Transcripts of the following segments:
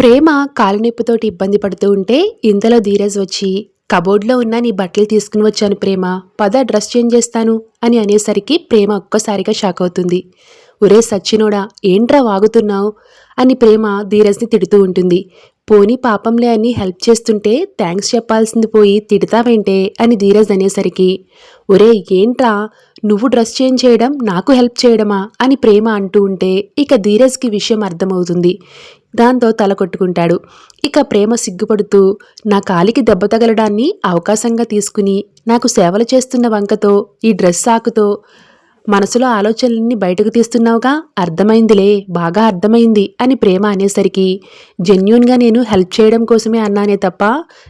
ప్రేమ కాలునొప్పితోటి ఇబ్బంది పడుతూ ఉంటే ఇంతలో ధీరజ్ వచ్చి కబోర్డ్‌లో ఉన్న నీ బట్టలు తీసుకుని వచ్చాను ప్రేమ. పద డ్రెస్ చేంజ్ చేస్తాను అని అనేసరికి ప్రేమ ఒక్కసారిగా షాక్ అవుతుంది. ఒరేయ్ సచ్చినోడా! ఏంట్రా వాగుతున్నావు? అని ప్రేమ ధీరజ్‌ని తిడుతూ ఉంటుంది. పోనీ పాపంలే అని హెల్ప్ చేస్తుంటే థాంక్స్ చెప్పాల్సింది పోయి తిడతావేంటే అని ధీరజ్ అనేసరికి ఒరేయ్ ఏంట్రా నువ్వు డ్రెస్ చేంజ్ చేయడం నాకు హెల్ప్ చేయడమా అని ప్రేమ అంటూ ఉంటే ఇక ధీరజ్‌కి విషయం అర్థమవుతుంది. దాంతో తల కొట్టుకుంటాడు. ఇక ప్రేమ సిగ్గుపడుతూ నా కాలికి దెబ్బ తగలడాన్ని అవకాశంగా తీసుకుని నాకు సేవలు చేస్తున్న వంకతో ఈ డ్రెస్ సాకుతో మనసులో ఆలోచనలన్నీ బయటకు తీస్తున్నావుగా, అర్థమైందిలే, బాగా అర్థమైంది అని ప్రేమ అనేసరికి జెన్యూన్‌గా నేను హెల్ప్ చేయడం కోసమే అన్నానే తప్ప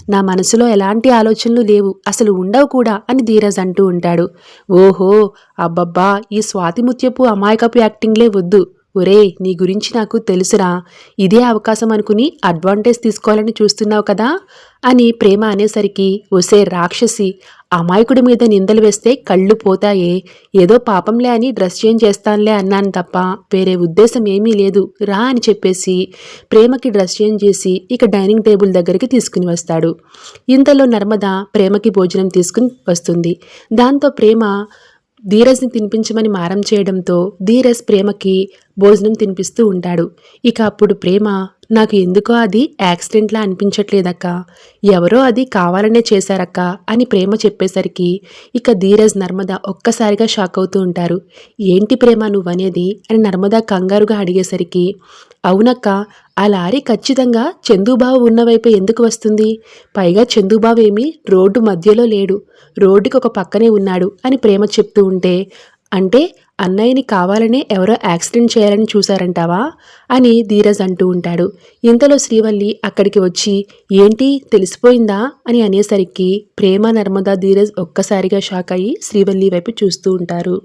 నా మనసులో ఎలాంటి ఆలోచనలు లేవు, అసలు ఉండవు కూడా అని ధీరజ్ అంటూ ఉంటాడు. ఓహో, అబ్బబ్బా, ఈ స్వాతి ముత్యపు అమాయకపు యాక్టింగ్లే వద్దు. ఒరేయ్ నీ గురించి నాకు తెలుసురా, ఇదే అవకాశం అనుకుని అడ్వాంటేజ్ తీసుకోవాలని చూస్తున్నావు కదా అని ప్రేమ అనేసరికి ఒసే రాక్షసి, అమాయకుడి మీద నిందలు వేస్తే కళ్ళు పోతాయే, ఏదో పాపంలే అని డ్రెస్ చేంజ్ చేస్తానులే అన్నాను తప్ప వేరే ఉద్దేశం ఏమీ లేదు రా అని చెప్పేసి ప్రేమకి డ్రెస్ చేంజ్ చేసి ఇక డైనింగ్ టేబుల్ దగ్గరికి తీసుకుని వస్తాడు. ఇంతలో నర్మద ప్రేమకి భోజనం తీసుకుని వస్తుంది. దాంతో ప్రేమ ధీరజ్‌ని తినిపించమని మారం చేయడంతో ధీరజ్ ప్రేమకి భోజనం తినిపిస్తూ ఉంటాడు. ఇక అప్పుడు ప్రేమ నాకు ఎందుకో అది యాక్సిడెంట్‌లా అనిపించట్లేదక్క, ఎవరో అది కావాలనే చేశారక్క అని ప్రేమ చెప్పేసరికి ఇక ధీరజ్ నర్మద ఒక్కసారిగా షాక్ అవుతూ ఉంటారు. ఏంటి ప్రేమ నువ్వనేది అని నర్మద కంగారుగా అడిగేసరికి అవునక్క, ఆ లారీ ఖచ్చితంగా చందూబావ ఉన్న వైపే ఎందుకు వస్తుంది, పైగా చందూబావ ఏమీ రోడ్డు మధ్యలో లేడు, రోడ్డుకి ఒక పక్కనే ఉన్నాడు అని ప్రేమ చెప్తూ ఉంటే అంటే అన్నయ్యని కావాలనే ఎవరో యాక్సిడెంట్ చేయాలని చూశారంటావా అని ధీరజ్ అంటూ ఉంటాడు. ఇంతలో శ్రీవల్లి అక్కడికి వచ్చి ఏంటి తెలిసిపోయిందా అని అనేసరికి ప్రేమ నర్మద ధీరజ్ ఒక్కసారిగా షాక్ అయ్యి శ్రీవల్లి వైపు చూస్తూ ఉంటారు.